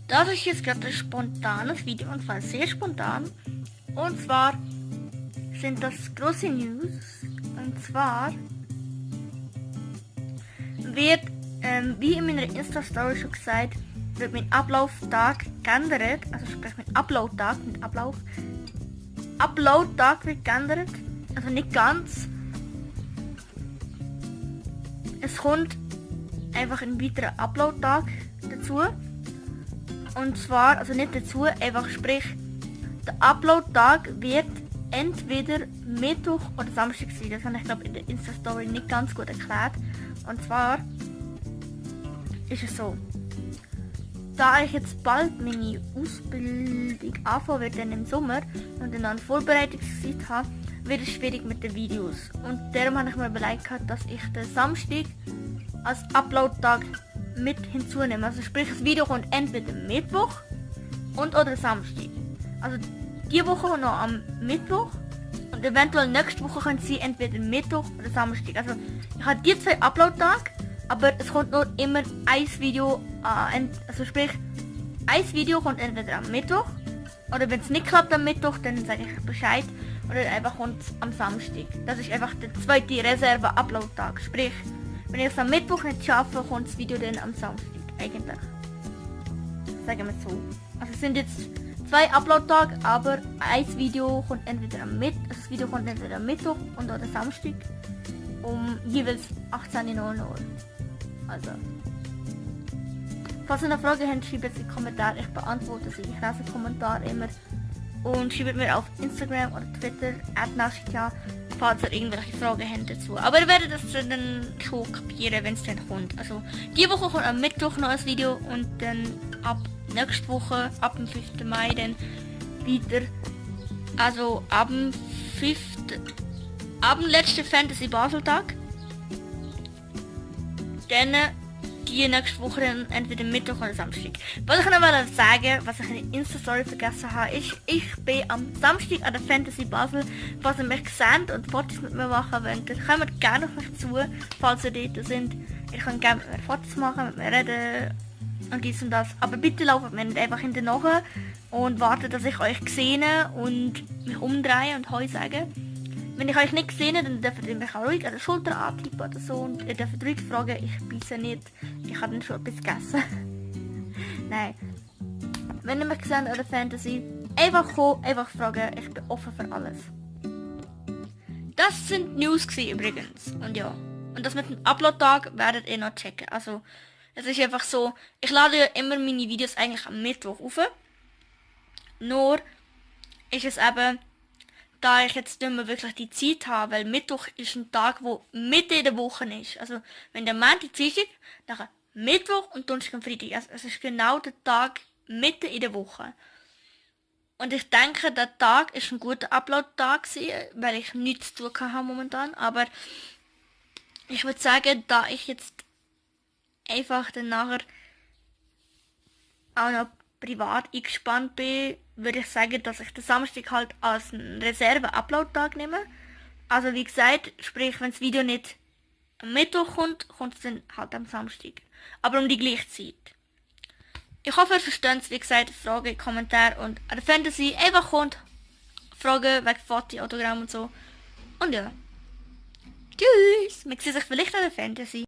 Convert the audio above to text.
Das ist jetzt gerade ein spontanes Video, und zwar sehr spontan. Und zwar sind das große News. Und zwar wird, wie in meiner Insta-Story schon gesagt, wird mein Ablauftag geändert. Also sprich mein Upload-Tag, mit Ablauf. Upload-Tag wird geändert. Also nicht ganz. Es kommt einfach ein weiterer Upload-Tag dazu. Und zwar, also nicht dazu, einfach sprich, der Upload-Tag wird entweder Mittwoch oder Samstag sein. Das habe ich glaube in der Insta-Story nicht ganz gut erklärt. Und zwar ist es so, da ich jetzt bald meine Ausbildung anfangen werde im Sommer und dann eine Vorbereitungszeit habe, wird es schwierig mit den Videos. Und darum habe ich mir überlegt, dass ich den Samstag als Upload-Tag mit hinzunehme. Also sprich, das Video kommt entweder Mittwoch oder Samstag. Also die Woche noch am Mittwoch und eventuell nächste Woche können sie entweder Mittwoch oder Samstag. Also ich habe die zwei Upload-Tage, aber es kommt nur immer ein Video, also sprich, ein Video kommt entweder am Mittwoch oder wenn es nicht klappt am Mittwoch, dann sage ich Bescheid oder einfach kommt es am Samstag. Das ist einfach der zweite Reserve-Upload-Tag. Sprich, wenn ich es am Mittwoch nicht schaffe, kommt das Video dann am Samstag eigentlich. Sagen wir so. Also es sind jetzt zwei Upload-Tage, aber ein Video kommt entweder am Mittwoch, also das Video kommt entweder am Mittwoch und oder Samstag um jeweils 18:00 Uhr. Also, falls ihr eine Frage habt, schreibt es in die Kommentare, ich beantworte sie. Ich lese Kommentare immer. Und schreibt mir auf Instagram oder Twitter @Nashika, falls ihr irgendwelche Fragen habt dazu. Aber ihr werdet das dann schon kapieren, wenn es dann kommt. Also, die Woche kommt am Mittwoch noch ein Video und dann ab nächste Woche, ab dem 5. Mai dann wieder. Also ab dem letzten Fantasy Basel Tag. Dann die nächste Woche dann entweder Mittwoch oder Samstag. Was ich noch mal sagen, was ich in der Insta-Story vergessen habe, ist, ich bin am Samstag an der Fantasy Basel. Falls ihr mich seht und Fotos mit mir machen wollt, dann kommt gerne auf mich zu, falls ihr dort sind. Ich kann gerne mit mir Fotos machen, mit mir reden und dies und das. Aber bitte lauft mir nicht einfach hinterher und wartet, dass ich euch sehe und mich umdrehe und Heu sage. Wenn ich euch nicht sehe, dann dürft ihr mich auch ruhig an der Schulter antippen oder so und ihr dürft ruhig fragen, ich beiße nicht, ich habe dann schon etwas gegessen. Nein. Wenn ihr mich seht an der Fantasy, einfach kommen, einfach fragen, ich bin offen für alles. Das sind News übrigens. Und ja. Und das mit dem Upload-Tag werdet ihr noch checken. Also, es ist einfach so, ich lade ja immer meine Videos eigentlich am Mittwoch auf. Nur ist es eben, da ich jetzt nicht mehr wirklich die Zeit habe, weil Mittwoch ist ein Tag, wo Mitte in der Woche ist. Also wenn der Montag, Dienstag, dann Mittwoch und Donnerstag und Freitag. Also es ist genau der Tag Mitte in der Woche. Und ich denke, der Tag ist ein guter Upload-Tag gewesen, weil ich nichts zu tun habe momentan. Aber ich würde sagen, da ich jetzt einfach dann nachher auch noch privat eingespannt bin, würde ich sagen, dass ich den Samstag halt als einen Reserve-Upload-Tag nehme. Also wie gesagt, sprich, wenn das Video nicht am Mittwoch kommt, kommt es dann halt am Samstag. Aber um die gleiche Zeit. Ich hoffe, ihr versteht es, wie gesagt, Fragen, Kommentare und an der Fantasy einfach kommt. Fragen wegen Foto, Autogramm und so. Und ja. Tschüss! Man sieht sich vielleicht an der Fantasy.